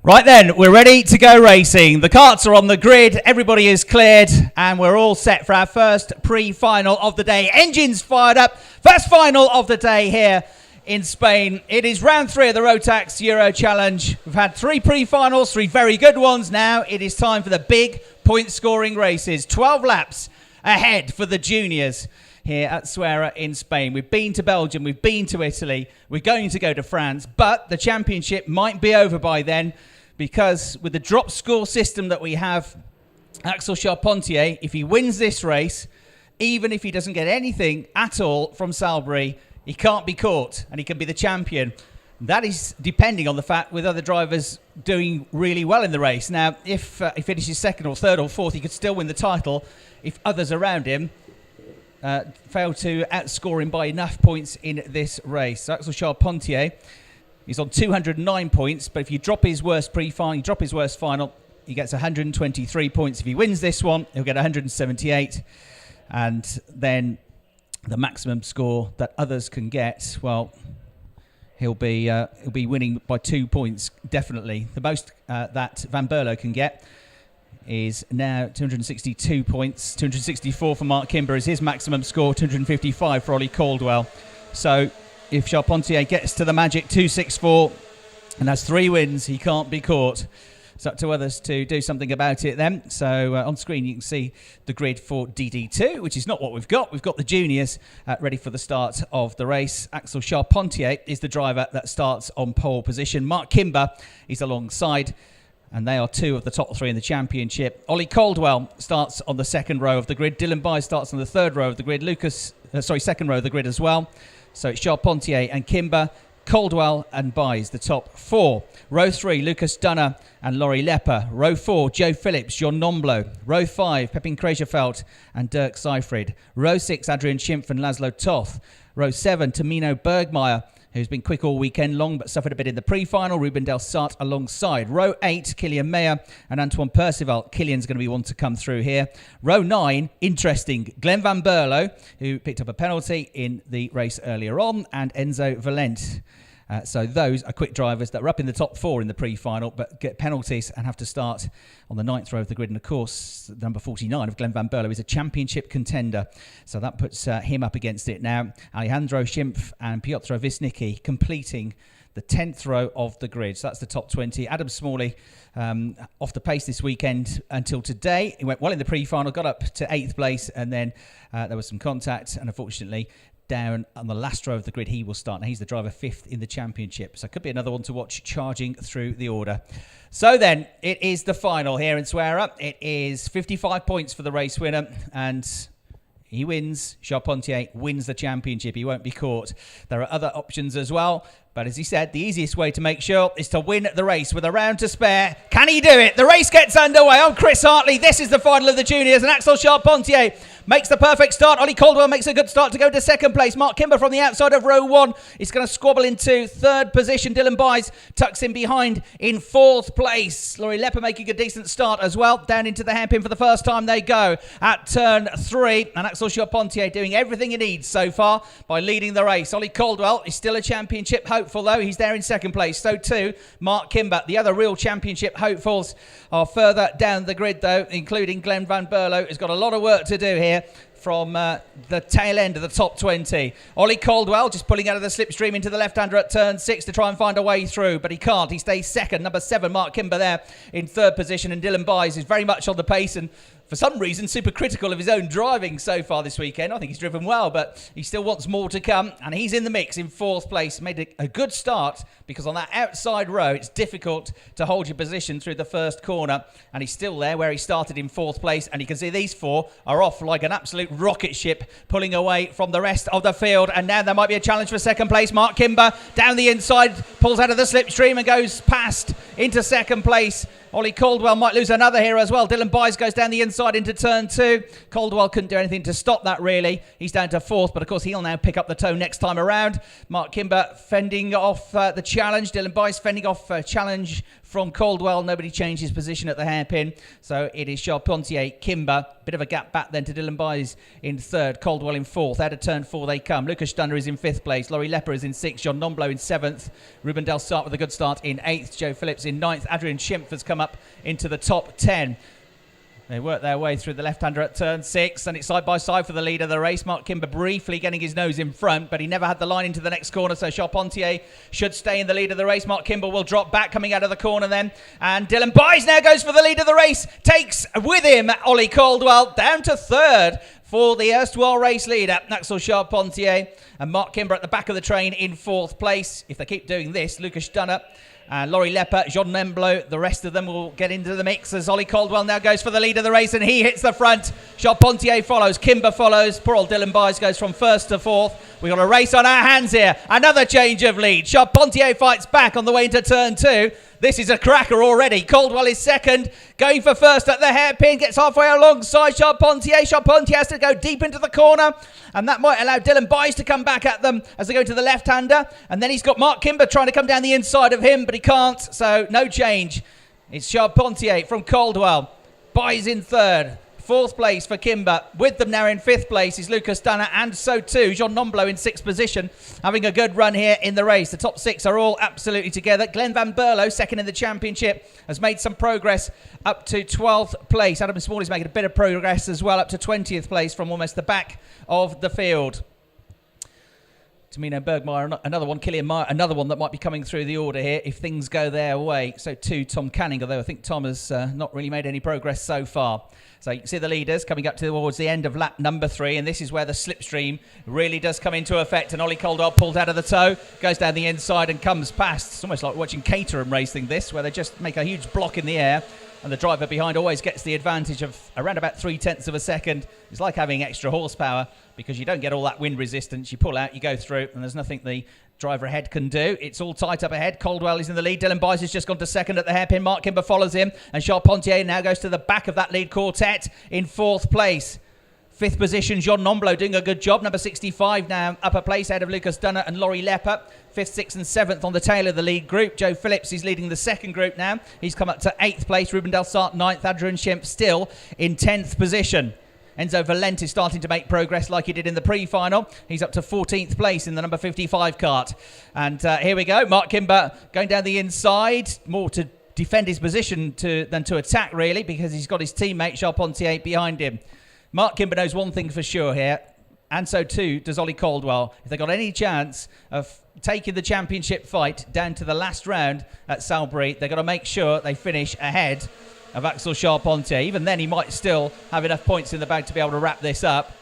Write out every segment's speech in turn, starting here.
Right then, we're ready to go racing. The carts are on the grid, everybody is cleared, and we're all set for our first pre-final of the day. Engines fired up, first final of the day here in Spain. It is round 3 of the Rotax Euro Challenge. We've had 3 pre-finals, 3 very good ones. Now it is time for the big point-scoring races. 12 laps ahead for the juniors here at Zuera in Spain. We've been to Belgium, we've been to Italy, we're going to go to France, but the championship might be over by then, because with the drop score system that we have, Axel Charpentier, if he wins this race, even if he doesn't get anything at all from Salisbury, he can't be caught and he can be the champion. That is depending on the fact with other drivers doing really well in the race. Now, if he finishes second or third or fourth, he could still win the title if others around him fail to outscore him by enough points in this race. So Axel Charpentier, he's on 209 points, but if you drop his worst pre-final, you drop his worst final, he gets 123 points. If he wins this one, he'll get 178. And then the maximum score that others can get, well, he'll be winning by 2 points, definitely. The most that Van Berlo can get is now 262 points. 264 for Mark Kimber is his maximum score, 255 for Ollie Caldwell. So if Charpentier gets to the magic 264 and has 3 wins, he can't be caught. It's up to others to do something about it then. So on screen you can see the grid for DD2, which is not what we've got. We've got the juniors ready for the start of the race. Axel Charpentier is the driver that starts on pole position. Mark Kimber is alongside, and they are 2 of the top 3 in the championship. Ollie Caldwell starts on the second row of the grid. Dylan Byes starts on the third row of the grid. Second row of the grid as well. So it's Charpentier and Kimber, Caldwell and Byes, the top 4. Row 3, Lucas Dunner and Laurie Lepper. Row 4, Joe Phillips, John Nomblo. Row 5, Pepin Kreischerfeld and Dirk Seifried. Row 6, Adrian Schimpf and Laszlo Toth. Row 7, Tamino Bergmeier, who's been quick all weekend long but suffered a bit in the pre-final. Ruben Del Sart alongside. Row 8, Killian Mayer and Antoine Percival. Killian's going to be one to come through here. Row 9, interesting, Glenn Van Berlo, who picked up a penalty in the race earlier on, and Enzo Valent. So those are quick drivers that are up in the top 4 in the pre-final but get penalties and have to start on the 9th row of the grid. And of course, number 49 of Glenn Van Berlo is a championship contender. So that puts him up against it now. Alejandro Schimpf and Piotr Wisnicki completing the 10th row of the grid. So that's the top 20. Adam Smalley off the pace this weekend until today. He went well in the pre-final, got up to 8th place, and then there was some contact, and unfortunately down on the last row of the grid he will start. Now he's the driver 5th in the championship, so it could be another one to watch charging through the order. So then it is the final here in Zuera. It is 55 points for the race winner, and he wins. Charpentier wins the championship. He won't be caught. There are other options as well, but as he said, the easiest way to make sure is to win the race with a round to spare. Can he do it? The race gets underway. I'm Chris Hartley. This is the final of the juniors, and Axel Charpentier makes the perfect start. Ollie Caldwell makes a good start to go to second place. Mark Kimber from the outside of row 1 is going to squabble into 3rd position. Dylan Byes tucks in behind in 4th place. Laurie Lepper making a decent start as well. Down into the hairpin for the first time they go at turn 3. And Axel Charpentier doing everything he needs so far by leading the race. Ollie Caldwell is still a championship hopeful though. He's there in 2nd place. So too Mark Kimber. The other real championship hopefuls are further down the grid though, including Glenn Van Berlo, who's got a lot of work to do here from the tail end of the top 20. Ollie Caldwell just pulling out of the slipstream into the left-hander at turn 6 to try and find a way through, but he can't. He stays second. Number 7, Mark Kimber there in 3rd position, and Dylan Byes is very much on the pace and for some reason super critical of his own driving so far this weekend. I think he's driven well, but he still wants more to come, and he's in the mix in 4th place. Made a good start because on that outside row it's difficult to hold your position through the first corner, and he's still there where he started in 4th place, and you can see these 4 are off like an absolute rocket ship pulling away from the rest of the field. And now there might be a challenge for 2nd place. Mark Kimber down the inside pulls out of the slipstream and goes past into 2nd place. Ollie Caldwell might lose another here as well. Dylan Byes goes down the inside into turn 2. Caldwell couldn't do anything to stop that really. He's down to 4th, but of course he'll now pick up the toe next time around. Mark Kimber fending off the challenge. Dylan Byes fending off a challenge from Caldwell. Nobody changed his position at the hairpin. So it is Charpentier, Kimber. Bit of a gap back then to Dylan Byes in 3rd. Caldwell in 4th. Out of turn 4 they come. Lucas Dunner is in 5th place. Laurie Lepper is in 6th. John Nomblo in 7th. Ruben Del Sart with a good start in 8th. Joe Phillips in 9th. Adrian Schimpf has come up into the top 10. They work their way through the left-hander at turn 6, and it's side by side for the leader of the race. Mark Kimber briefly getting his nose in front, but he never had the line into the next corner, so Charpentier should stay in the lead of the race. Mark Kimber will drop back coming out of the corner then, and Dylan Byes now goes for the lead of the race, takes with him Ollie Caldwell down to 3rd for the erstwhile race leader, Axel Charpentier, and Mark Kimber at the back of the train in 4th place. If they keep doing this, Lucas Dunner, Laurie Lepper, Jean Nemblo, the rest of them will get into the mix as Ollie Caldwell now goes for the lead of the race and he hits the front. Charpentier follows, Kimber follows, poor old Dylan Byes goes from 1st to 4th. We've got a race on our hands here. Another change of lead. Charpentier fights back on the way into turn 2. This is a cracker already. Caldwell is 2nd, going for 1st at the hairpin, gets halfway alongside Charpentier. Charpentier has to go deep into the corner, and that might allow Dylan Byes to come back at them as they go to the left-hander. And then he's got Mark Kimber trying to come down the inside of him, but he can't, so no change. It's Charpentier from Caldwell. Byes in 3rd. 4th place for Kimber. With them now in 5th place is Lucas Dunner, and so too Jean Nemblo in 6th position, having a good run here in the race. The top 6 are all absolutely together. Glenn Van Berlo, 2nd in the championship, has made some progress up to 12th place. Adam Small is making a bit of progress as well, up to 20th place from almost the back of the field. Tamino Bergmeyer, another one. Killian Meyer, another one that might be coming through the order here if things go their way. So too Tom Canning, although I think Tom has not really made any progress so far. So you can see the leaders coming up towards the end of lap number 3, and this is where the slipstream really does come into effect. And Ollie Caldwell pulls out of the toe, goes down the inside and comes past. It's almost like watching Caterham racing this, where they just make a huge block in the air, and the driver behind always gets the advantage of around about 0.3 of a second. It's like having extra horsepower because you don't get all that wind resistance. You pull out, you go through, and there's nothing the driver ahead can do. It's all tight up ahead. Caldwell is in the lead. Dylan Byes has just gone to 2nd at the hairpin. Mark Kimber follows him, and Charpentier now goes to the back of that lead quartet in 4th place. 5th position, Jean Nemblo doing a good job. Number 65 now, upper place ahead of Lucas Dunner and Laurie Lepper. 5th, 6th and 7th on the tail of the lead group. Joe Phillips is leading the 2nd group now. He's come up to 8th place. Ruben Del Sart 9th. Adrian Schimpf still in 10th position. Enzo Valente is starting to make progress like he did in the pre-final. He's up to 14th place in the number 55 cart. And here we go. Mark Kimber going down the inside. More to defend his position than to attack, really, because he's got his teammate Charpentier behind him. Mark Kimber knows one thing for sure here, and so too does Ollie Caldwell. If they've got any chance of taking the championship fight down to the last round at Salisbury, they've got to make sure they finish ahead of Axel Charpentier. Even then, he might still have enough points in the bag to be able to wrap this up,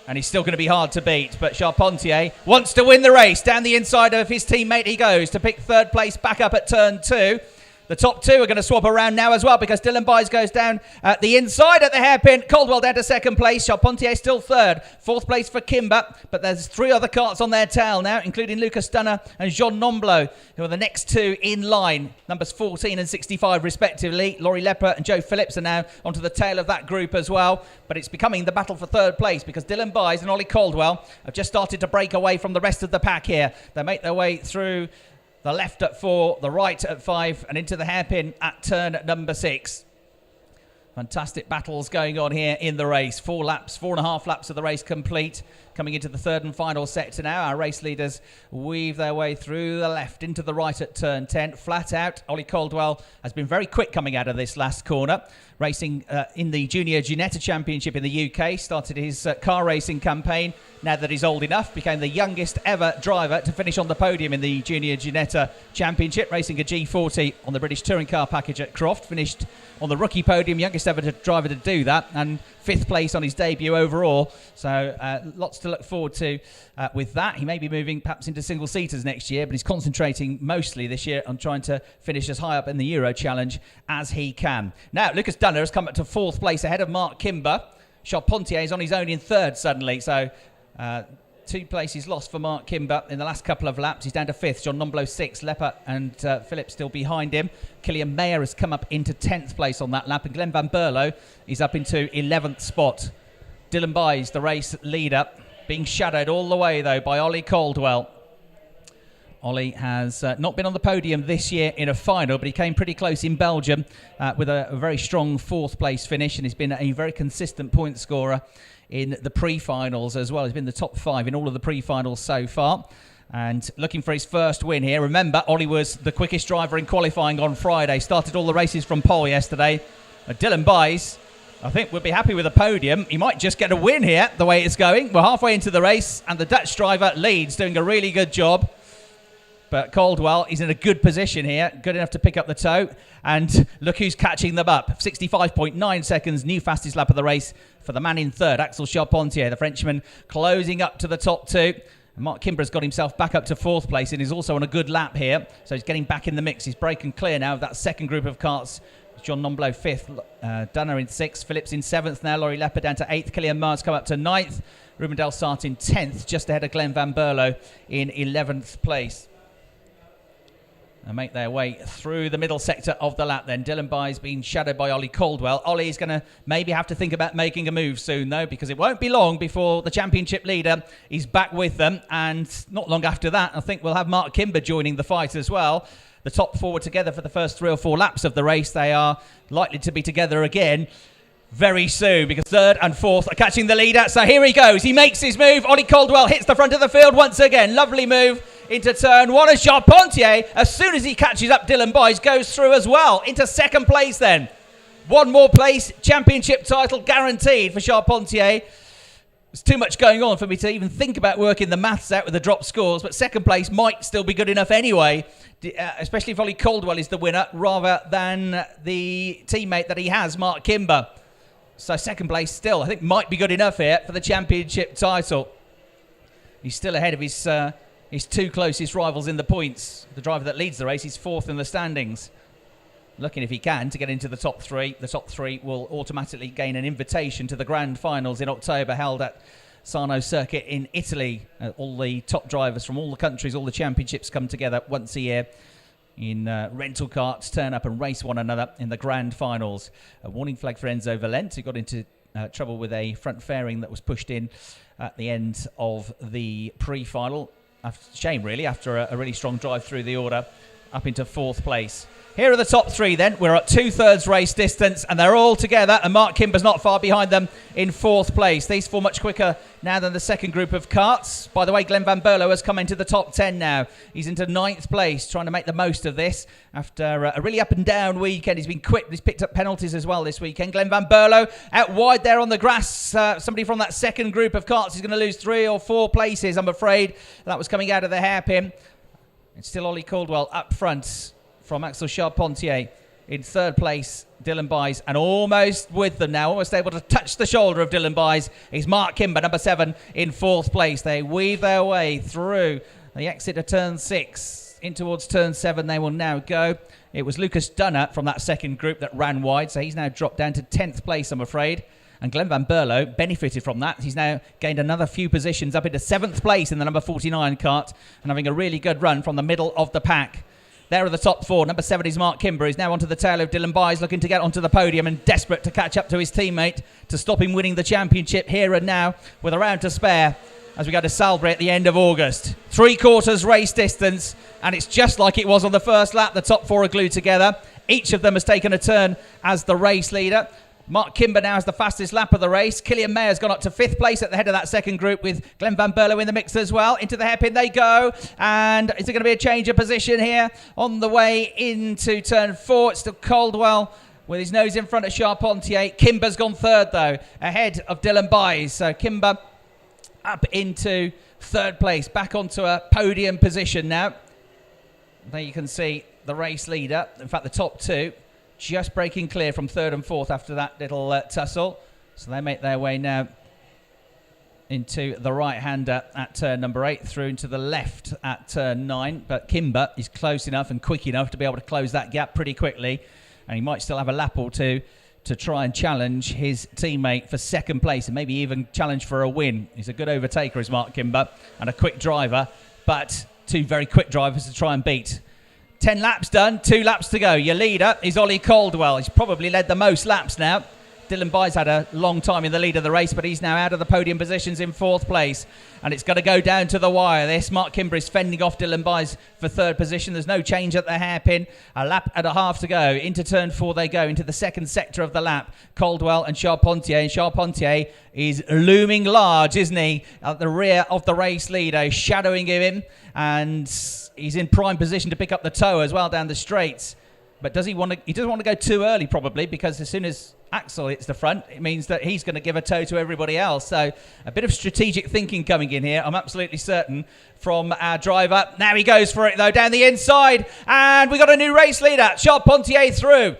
and he's still going to be hard to beat. But Charpentier wants to win the race. Down the inside of his teammate he goes to pick 3rd place back up at turn 2. The top 2 are going to swap around now as well because Dylan Byes goes down at the inside at the hairpin. Caldwell down to 2nd place. Charpentier still 3rd. 4th place for Kimber. But there's 3 other carts on their tail now, including Lucas Dunner and Jean Nemblo, who are the next 2 in line. Numbers 14 and 65 respectively. Laurie Lepper and Joe Phillips are now onto the tail of that group as well. But it's becoming the battle for 3rd place because Dylan Byes and Ollie Caldwell have just started to break away from the rest of the pack here. They make their way through the left at 4, the right at 5, and into the hairpin at turn number 6. Fantastic battles going on here in the race. 4.5 laps of the race complete. Coming into the 3rd and final sector now. Our race leaders weave their way through the left into the right at turn 10. Flat out, Ollie Caldwell has been very quick coming out of this last corner. Racing in the Junior Ginetta Championship in the UK. Started his car racing campaign. Now that he's old enough, became the youngest ever driver to finish on the podium in the Junior Ginetta Championship. Racing a G40 on the British Touring Car package at Croft. Finished on the rookie podium, youngest ever driver to do that. And 5th place on his debut overall. So lots to look forward to with that. He may be moving perhaps into single-seaters next year, but he's concentrating mostly this year on trying to finish as high up in the Euro Challenge as he can. Now, Lucas Dunner has come up to 4th place ahead of Mark Kimber. Charpentier is on his own in 3rd suddenly, so 2 places lost for Mark Kimber in the last couple of laps. He's down to 5th. Jean Nemblo 6th. Lepper and Phillips still behind him. Killian Mayer has come up into 10th place on that lap, and Glenn Van Berlo is up into 11th spot. Dylan Byes, the race leader, being shadowed all the way though by Ollie Caldwell. Ollie has not been on the podium this year in a final, but he came pretty close in Belgium with a very strong 4th place finish, and he's been a very consistent point scorer in the pre-finals as well. He's been the top 5 in all of the pre-finals so far. and looking for his first win here. Remember, Ollie was the quickest driver in qualifying on Friday. Started all the races from pole yesterday. Dylan Buys, I think, would be happy with a podium. He might just get a win here, the way it's going. We're halfway into the race, and the Dutch driver leads, doing a really good job. But Caldwell, he's in a good position here, good enough to pick up the toe. And look who's catching them up. 65.9 seconds, new fastest lap of the race for the man in third, Axel Charpentier, the Frenchman, closing up to the top two. And Mark Kimber's got himself back up to fourth place and is also on a good lap here. So he's getting back in the mix. He's breaking clear now of that second group of karts. John Nomblo fifth, Dunner in sixth, Phillips in seventh now, Laurie Lepper down to eighth, Killian Mars come up to ninth, Ruben Delsart in 10th, just ahead of Glenn Van Berlo in 11th place. And make their way through the middle sector of the lap then. Dylan Buys being shadowed by Ollie Caldwell. Ollie's going to maybe have to think about making a move soon, though, because it won't be long before the championship leader is back with them. And not long after that, I think we'll have Mark Kimber joining the fight as well. The top four were together for the first 3 or 4 laps of the race. They are likely to be together again very soon, because third and fourth are catching the leader. So here he goes. He makes his move. Ollie Caldwell hits the front of the field once again. Lovely move into turn one. And Charpentier, as soon as he catches up Dylan Buys, goes through as well into second place then. One more place, championship title guaranteed for Charpentier. There's too much going on for me to even think about working the maths out with the drop scores, but second place might still be good enough anyway, especially if Ollie Caldwell is the winner rather than the teammate that he has, Mark Kimber. So second place still, I think, might be good enough here for the championship title. He's still ahead of his two closest rivals in the points. The driver that leads the race is fourth in the standings. Looking if he can to get into the top three. The top three will automatically gain an invitation to the grand finals in October, held at Sarno Circuit in Italy. All the top drivers from all the countries, all the championships come together once a year in rental carts, turn up and race one another in the grand finals. A warning flag for Enzo Valente, who got into trouble with a front fairing that was pushed in at the end of the pre-final. Shame, really, after a really strong drive through the order, up into fourth place. Here are the top three then. We're at 2/3 race distance and they're all together, and Mark Kimber's not far behind them in fourth place. These four much quicker now than the second group of karts. By the way, Glenn Van Berlo has come into the top 10 now. He's into 9th place, trying to make the most of this after a really up and down weekend. He's been quick. He's picked up penalties as well this weekend. Glenn Van Berlo out wide there on the grass. Somebody from that second group of karts is going to lose 3 or 4 places, I'm afraid. That was coming out of the hairpin. It's still Ollie Caldwell up front from Axel Charpentier. In third place, Dylan Buys, and almost with them now, almost able to touch the shoulder of Dylan Buys, is Mark Kimber, number 7, in fourth place. They weave their way through the exit of turn 6. In towards turn 7 they will now go. It was Lucas Dunner from that second group that ran wide, so he's now dropped down to 10th place, I'm afraid. And Glenn Van Berlo benefited from that. He's now gained another few positions up into 7th place in the number 49 kart, and having a really good run from the middle of the pack. There are the top 4. Number 7 is Mark Kimber. He's now onto the tail of Dylan Buys, looking to get onto the podium and desperate to catch up to his teammate to stop him winning the championship here and now with a round to spare as we go to Salisbury at the end of August. 3/4 race distance, and it's just like it was on the first lap. The top 4 are glued together. Each of them has taken a turn as the race leader. Mark Kimber now has the fastest lap of the race. Killian Mayer's gone up to 5th place at the head of that second group with Glenn Van Berlo in the mix as well. Into the hairpin they go. And is there going to be a change of position here on the way into turn 4? It's still Caldwell with his nose in front of Charpentier. Kimber's gone third, though, ahead of Dylan Buys. So Kimber up into third place, back onto a podium position now. There you can see the race leader. In fact, the top 2 just breaking clear from 3rd and 4th after that little tussle. So they make their way now into the right-hander at turn number 8, through into the left at turn 9. But Kimber is close enough and quick enough to be able to close that gap pretty quickly. And he might still have a lap or two to try and challenge his teammate for second place and maybe even challenge for a win. He's a good overtaker, is Mark Kimber, and a quick driver, but 2 very quick drivers to try and beat. 10 laps done, 2 laps to go. Your leader is Ollie Caldwell. He's probably led the most laps now. Dylan Byes had a long time in the lead of the race, but he's now out of the podium positions in 4th place. And it's going to go down to the wire. This Mark Kimber is fending off Dylan Byes for 3rd position. There's no change at the hairpin. A lap and a half to go. Into turn 4 they go, into the 2nd sector of the lap. Caldwell and Charpentier. And Charpentier is looming large, isn't he? At the rear of the race leader, shadowing him. And he's in prime position to pick up the tow as well down the straights. But does he want to? He doesn't want to go too early, probably, because as soon as Axel hits the front, it means that he's going to give a tow to everybody else. So a bit of strategic thinking coming in here, I'm absolutely certain, from our driver. Now he goes for it, though, down the inside. And we got a new race leader, Charpentier through.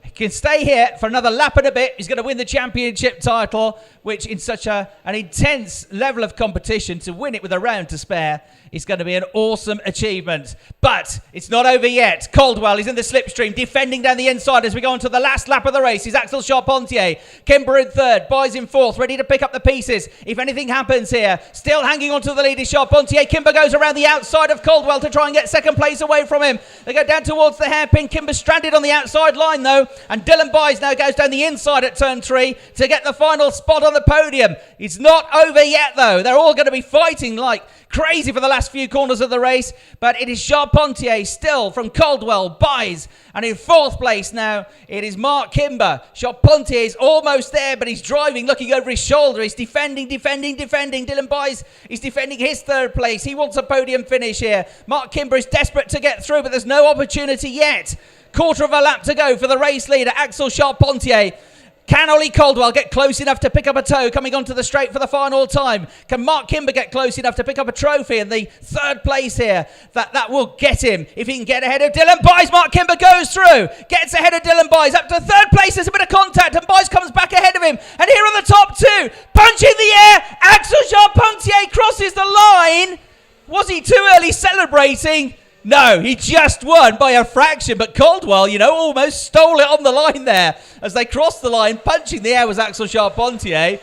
He can stay here for another lap and a bit. He's going to win the championship title, which in such an intense level of competition, to win it with a round to spare is going to be an awesome achievement. But it's not over yet. Caldwell is in the slipstream, defending down the inside as we go on to the last lap of the race. Is Axel Charpentier. Kimber in 3rd, Byes in 4th, ready to pick up the pieces if anything happens here. Still hanging on to the lead is Charpentier. Kimber goes around the outside of Caldwell to try and get 2nd place away from him. They go down towards the hairpin. Kimber stranded on the outside line, though. And Dylan Byes now goes down the inside at turn 3 to get the final spot on the podium. It's not over yet, though. They're all going to be fighting like crazy for the last few corners of the race, but it is Charpentier still from Caldwell, Byes, and in 4th place now it is Mark Kimber. Charpentier is almost there, but he's driving, looking over his shoulder. He's defending. Dylan Byes is defending his 3rd place. He wants a podium finish here. Mark Kimber is desperate to get through, but there's no opportunity yet. Quarter of a lap to go for the race leader, Axel Charpentier. Can Ollie Caldwell get close enough to pick up a tow coming onto the straight for the final time? Can Mark Kimber get close enough to pick up a trophy in the 3rd place here? That will get him if he can get ahead of Dylan Byes. Mark Kimber goes through, gets ahead of Dylan Byes up to 3rd place. There's a bit of contact and Byes comes back ahead of him. And here are the top 2. Punch in the air. Axel Charpentier crosses the line. Was he too early celebrating? No, he just won by a fraction, but Caldwell, almost stole it on the line there. As they crossed the line, punching the air was Axel Charpentier.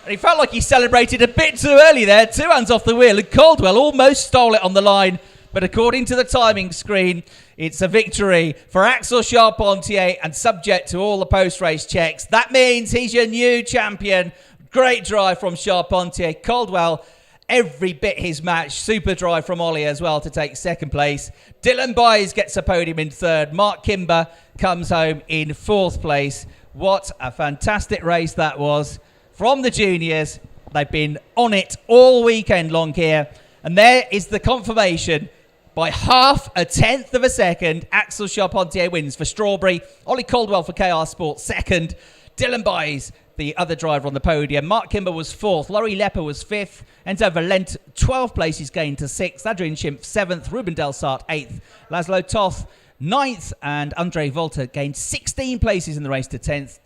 And he felt like he celebrated a bit too early there, 2 hands off the wheel, and Caldwell almost stole it on the line. But according to the timing screen, it's a victory for Axel Charpentier, and subject to all the post-race checks. That means he's your new champion. Great drive from Charpentier. Caldwell, every bit his match. Super drive from Ollie as well to take 2nd place. Dylan Byes gets a podium in 3rd. Mark Kimber comes home in 4th place. What a fantastic race that was from the juniors. They've been on it all weekend long here. And there is the confirmation. By 0.5 of a second, Axel Charpentier wins for Strawberry. Ollie Caldwell for KR Sport 2nd. Dylan Byes, the other driver on the podium. Mark Kimber was 4th. Laurie Lepper was 5th. Enzo Valent, 12 places gained to 6th. Adrian Schimpf, 7th. Ruben Delsart, 8th. Laszlo Toth, 9th. And Andre Volta gained 16 places in the race to 10th.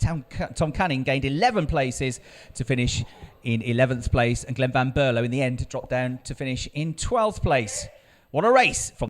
Tom Canning gained 11 places to finish in 11th place. And Glenn Van Berlo, in the end, dropped down to finish in 12th place. What a race from